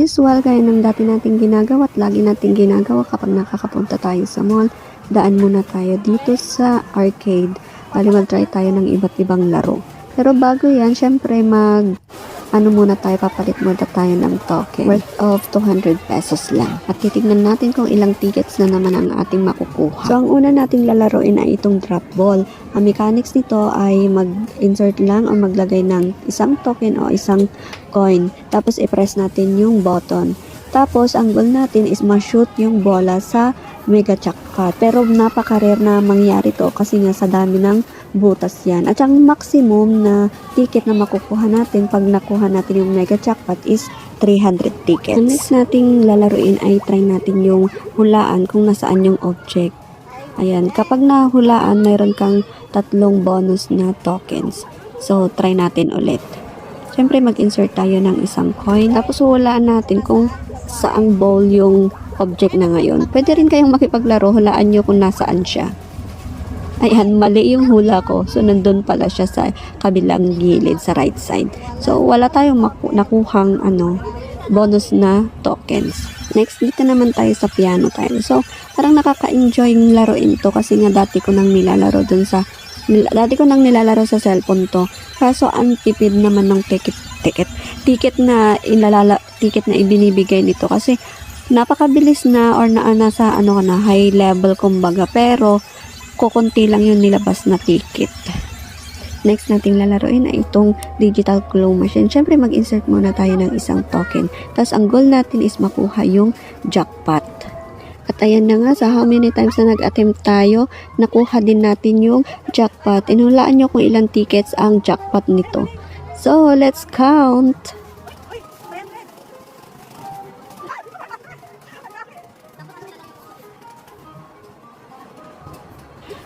usual, gaya ng dati nating ginagawa at lagi nating ginagawa kapag nakakapunta tayo sa mall, daan muna tayo dito sa arcade. Bali mag-try tayo ng iba't ibang laro. Pero bago yan, syempre muna tayo, papalit muna tayo ng token worth of 200 pesos lang. At titignan natin kung ilang tickets na naman ang ating makukuha. So, ang una nating lalaroin ay itong drop ball. Ang mechanics nito ay mag-insert lang o maglagay ng isang token o isang coin. Tapos, i-press natin yung button. Tapos, ang goal natin is ma-shoot yung bola sa mega jackpot. Pero, napaka-rare na mangyari to kasi nga sa dami ng butas yan. At ang maximum na ticket na makukuha natin pag nakuha natin yung mega jackpot is 300 tickets. Ang next nating lalaruin ay try natin yung hulaan kung nasaan yung object. Ayan, kapag nahulaan, mayroon kang 3 bonus na tokens. So, try natin ulit. Siyempre, mag-insert tayo ng isang coin. Tapos, hulaan natin kung saang ball yung object na ngayon. Pwede rin kayong makipaglaro, hulaan nyo kung nasaan siya. Ayan, mali yung hula ko. So, nandun pala siya sa kabilang gilid, sa right side. So, wala tayong nakuhang bonus na tokens. Next, dito naman tayo sa piano tile. So, parang nakaka-enjoy yung laruin to kasi nga dati ko nang nilalaro sa cellphone to. Kaso, ang tipid naman ng ticket na ibinibigay nito kasi napakabilis na or nasa high level kumbaga, pero kukunti lang yung nilabas na ticket. Next nating lalaroin ay itong digital claw machine. Siyempre, mag-insert muna tayo ng isang token. Tapos, ang goal natin is makuha yung jackpot. At ayan na nga, sa how many times na nag-attempt tayo, nakuha din natin yung jackpot. Inulaan nyo kung ilang tickets ang jackpot nito. So, let's count!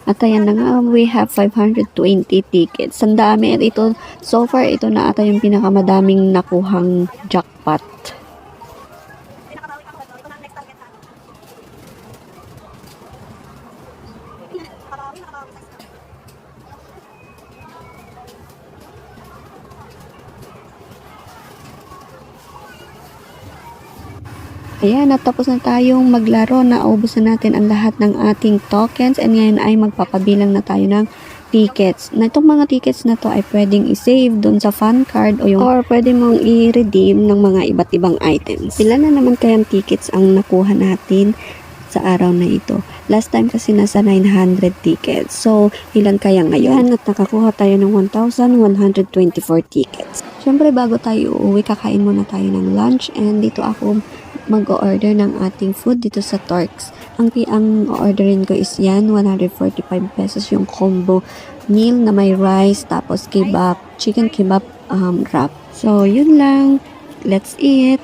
At ayan na nga, we have 520 tickets. Ang dami. At ito, so far, ito na ata yung pinakamadaming nakuhang jackpot. Ayan, natapos na tayong maglaro. Naubos na natin ang lahat ng ating tokens and ngayon ay magpapabilang na tayo ng tickets. Na itong mga tickets na to ay pwedeng i-save doon sa fun card or pwede mong i-redeem ng mga iba't ibang items. Ilan na naman kayang tickets ang nakuha natin sa araw na ito? Last time kasi nasa 900 tickets. So, ilan kaya ngayon? At nakakuha tayo ng 1,124 tickets. Siyempre, bago tayo uuwi, kakain muna tayo ng lunch and dito ako mag-order ng ating food dito sa Torx. Ang orderin ko is yan, 145 pesos yung combo meal na may rice, tapos kebab, chicken kebab wrap. So, yun lang. Let's eat!